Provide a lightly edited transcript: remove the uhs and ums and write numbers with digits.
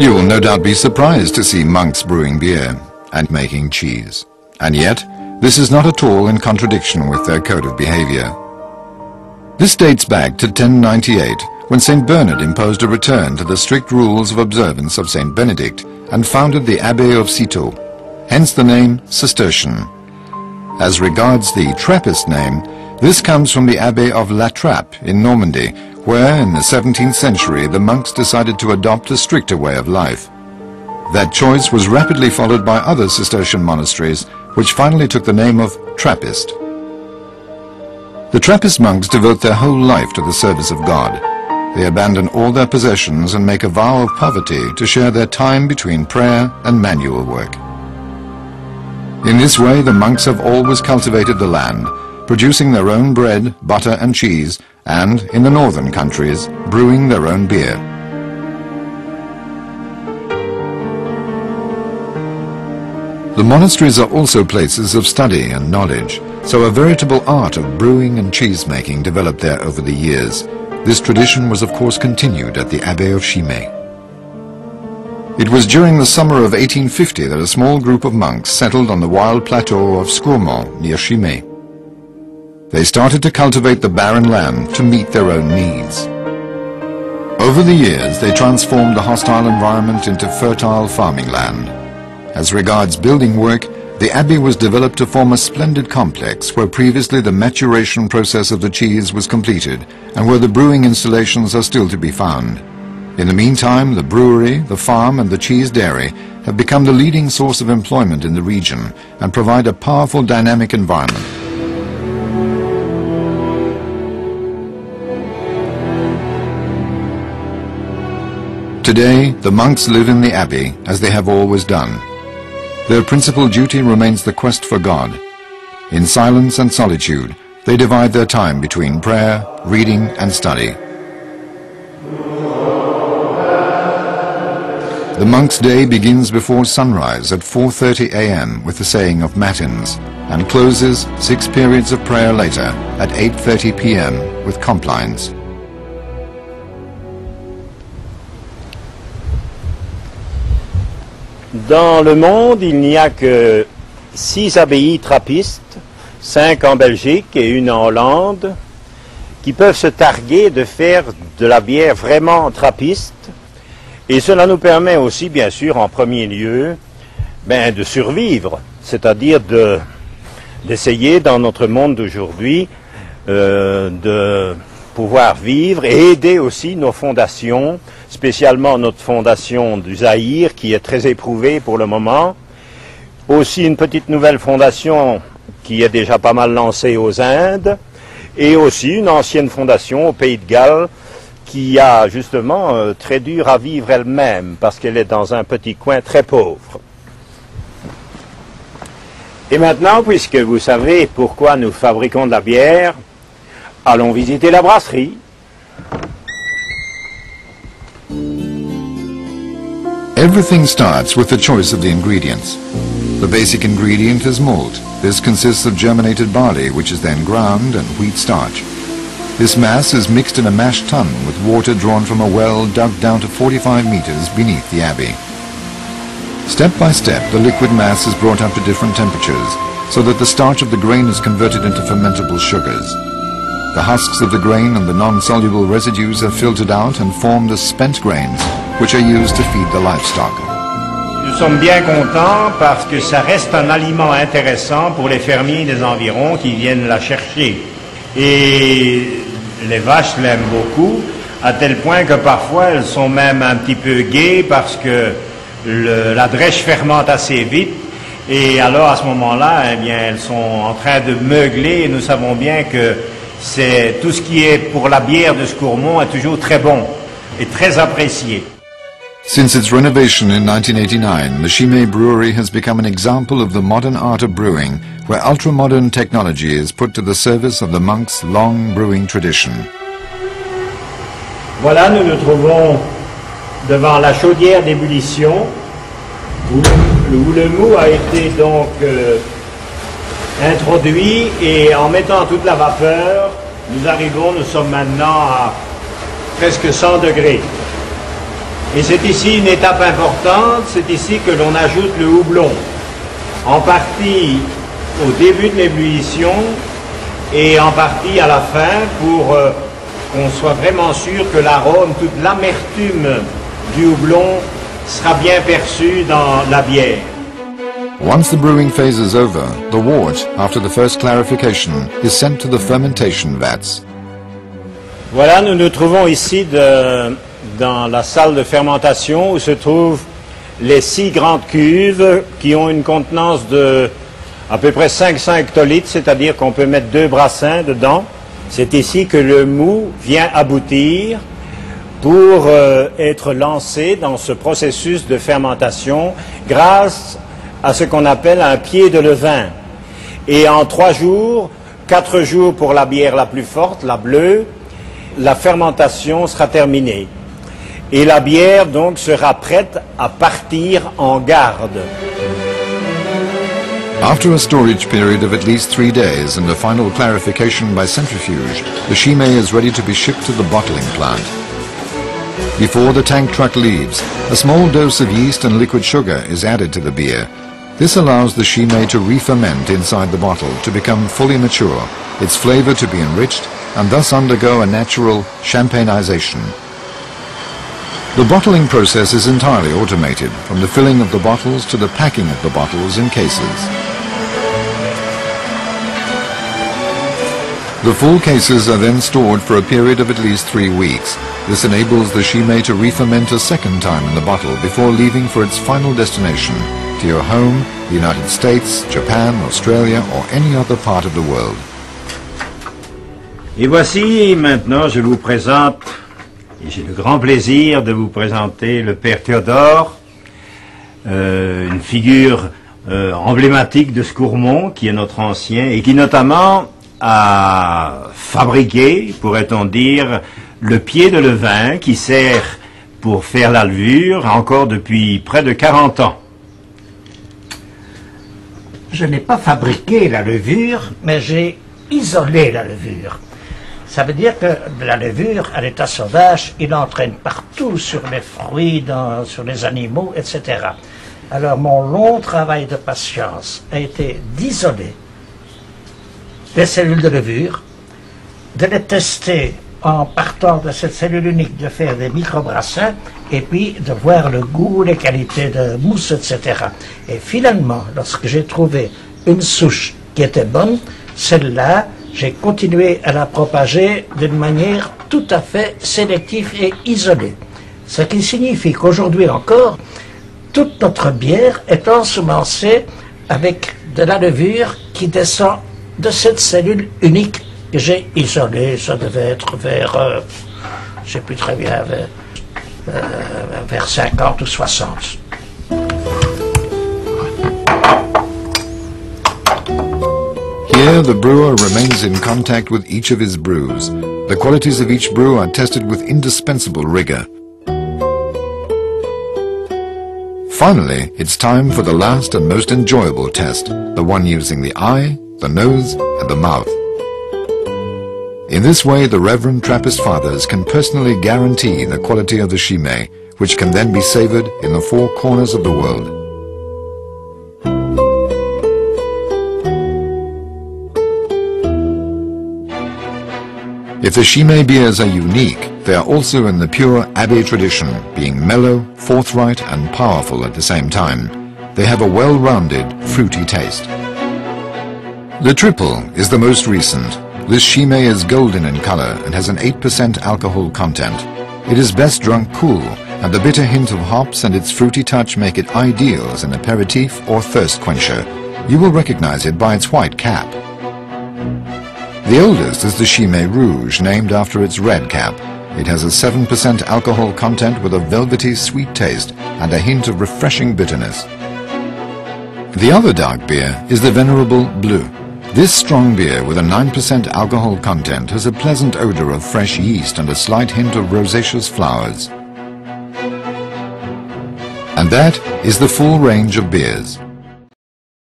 You will no doubt be surprised to see monks brewing beer and making cheese. And yet, this is not at all in contradiction with their code of behavior. This dates back to 1098, when St. Bernard imposed a return to the strict rules of observance of St. Benedict and founded the Abbey of Citeaux, hence the name Cistercian. As regards the Trappist name, this comes from the Abbey of La Trappe in Normandy, where in the 17th century the monks decided to adopt a stricter way of life. That choice was rapidly followed by other Cistercian monasteries, which finally took the name of Trappist. The Trappist monks devote their whole life to the service of God. They abandon all their possessions and make a vow of poverty to share their time between prayer and manual work. In this way, the monks have always cultivated the land, producing their own bread, butter and cheese, and, in the northern countries, brewing their own beer. The monasteries are also places of study and knowledge, so a veritable art of brewing and cheese-making developed there over the years. This tradition was of course continued at the Abbey of Chimay. It was during the summer of 1850 that a small group of monks settled on the wild plateau of Scourmont near Chimay. They started to cultivate the barren land to meet their own needs. Over the years, they transformed the hostile environment into fertile farming land. As regards building work, the abbey was developed to form a splendid complex where previously the maturation process of the cheese was completed and where the brewing installations are still to be found. In the meantime, the brewery, the farm and the cheese dairy have become the leading source of employment in the region and provide a powerful dynamic environment. Today, the monks live in the abbey as they have always done. Their principal duty remains the quest for God. In silence and solitude, they divide their time between prayer, reading and study. The monk's day begins before sunrise at 4:30 a.m. with the saying of matins and closes 6 periods of prayer later at 8:30 p.m. with complines. Dans le monde, il n'y a que 6 abbayes trappistes, 5 en Belgique et 1 en Hollande, qui peuvent se targuer de faire de la bière vraiment trappiste. Et cela nous permet aussi, bien sûr, en premier lieu, de survivre, c'est-à-dire d'essayer dans notre monde d'aujourd'hui de pouvoir vivre et aider aussi nos fondations, spécialement notre fondation du Zaïre qui est très éprouvée pour le moment. Aussi une petite nouvelle fondation qui est déjà pas mal lancée aux Indes et aussi une ancienne fondation au Pays de Galles qui a justement très dur à vivre elle-même parce qu'elle est dans un petit coin très pauvre. Et maintenant, puisque vous savez pourquoi nous fabriquons de la bière, allons visiter la brasserie. Everything starts with the choice of the ingredients. The basic ingredient is malt. This consists of germinated barley, which is then ground, and wheat starch. This mass is mixed in a mash tun with water drawn from a well dug down to 45 meters beneath the abbey. Step by step, the liquid mass is brought up to different temperatures so that the starch of the grain is converted into fermentable sugars. The husks of the grain and the non-soluble residues are filtered out and form the spent grains, which are used to feed the livestock. Nous sommes bien contents parce que ça reste un aliment intéressant pour les fermiers des environs qui viennent la chercher. Et les vaches l'aiment beaucoup, à tel point que parfois elles sont même un petit peu gaies parce que la drèche fermente assez vite. Et alors à ce moment-là, eh bien, elles sont en train de meugler et nous savons bien que c'est tout ce qui est pour la bière de Scourmont est toujours très bon et très apprécié. Since its renovation in 1989, the Chimay Brewery has become an example of the modern art of brewing, where ultra-modern technology is put to the service of the monks' long brewing tradition. Voilà, nous nous trouvons devant la chaudière d'ébullition, où le mou a été donc introduit, et en mettant toute la vapeur, nous sommes maintenant à presque 100 degrés. Et c'est ici une étape importante, c'est ici que l'on ajoute le houblon, en partie au début de l'ébullition et en partie à la fin pour qu'on soit vraiment sûr que l'arôme, toute l'amertume du houblon sera bien perçue dans la bière. Once the brewing phase is over, the wort, after the first clarification, is sent to the fermentation vats. Voilà, nous nous trouvons ici dans la salle de fermentation où se trouvent les 6 grandes cuves qui ont une contenance de à peu près 500 hectolitres, c'est-à-dire qu'on peut mettre 2 brassins dedans. C'est ici que le mou vient aboutir pour être lancé dans ce processus de fermentation grâce à ce qu'on appelle un pied de levain. Et en 3 jours, 4 jours pour la bière la plus forte, la bleue, la fermentation sera terminée. Et la bière donc sera prête à partir en garde. After a storage period of at least 3 days and a final clarification by centrifuge, the Chimay is ready to be shipped to the bottling plant. Before the tank truck leaves, a small dose of yeast and liquid sugar is added to the beer. This allows the Chimay to re-ferment inside the bottle to become fully mature, its flavor to be enriched, and thus undergo a natural champagnization. The bottling process is entirely automated, from the filling of the bottles to the packing of the bottles in cases. The full cases are then stored for a period of at least 3 weeks. This enables the Chimay to re-ferment a second time in the bottle before leaving for its final destination, to your home, the United States, Japan, Australia or any other part of the world. Et voici maintenant, je vous présente, et j'ai le grand plaisir de vous présenter le Père Théodore, une figure emblématique de Scourmont, qui est notre ancien, et qui notamment a fabriqué, pourrait-on dire, le pied de levain qui sert pour faire la levure encore depuis près de 40 ans. Je n'ai pas fabriqué la levure, mais j'ai isolé la levure. Ça veut dire que la levure, à l'état sauvage, il entraîne partout sur les fruits, sur les animaux, etc. Alors mon long travail de patience a été d'isoler les cellules de levure, de les tester en partant de cette cellule unique, de faire des microbrassins, et puis de voir le goût, les qualités de mousse, etc. Et finalement, lorsque j'ai trouvé une souche qui était bonne, celle-là, j'ai continué à la propager d'une manière tout à fait sélective et isolée. Ce qui signifie qu'aujourd'hui encore, toute notre bière est ensemencée avec de la levure qui descend de cette cellule unique que j'ai isolée. Ça devait être vers, je ne sais plus très bien, vers 50 ou 60. Here the brewer remains in contact with each of his brews. The qualities of each brew are tested with indispensable rigor. Finally, it's time for the last and most enjoyable test, the one using the eye, the nose and the mouth. In this way, the Reverend Trappist Fathers can personally guarantee the quality of the Chimay, which can then be savored in the 4 corners of the world. If the Chimay beers are unique, they are also in the pure Abbey tradition, being mellow, forthright and powerful at the same time. They have a well-rounded, fruity taste. The Triple is the most recent. This Chimay is golden in color and has an 8% alcohol content. It is best drunk cool, and the bitter hint of hops and its fruity touch make it ideal as an aperitif or thirst quencher. You will recognize it by its white cap. The oldest is the Chimay Rouge, named after its red cap. It has a 7% alcohol content with a velvety sweet taste and a hint of refreshing bitterness. The other dark beer is the Venerable Blue. This strong beer with a 9% alcohol content has a pleasant odor of fresh yeast and a slight hint of rosaceous flowers. And that is the full range of beers.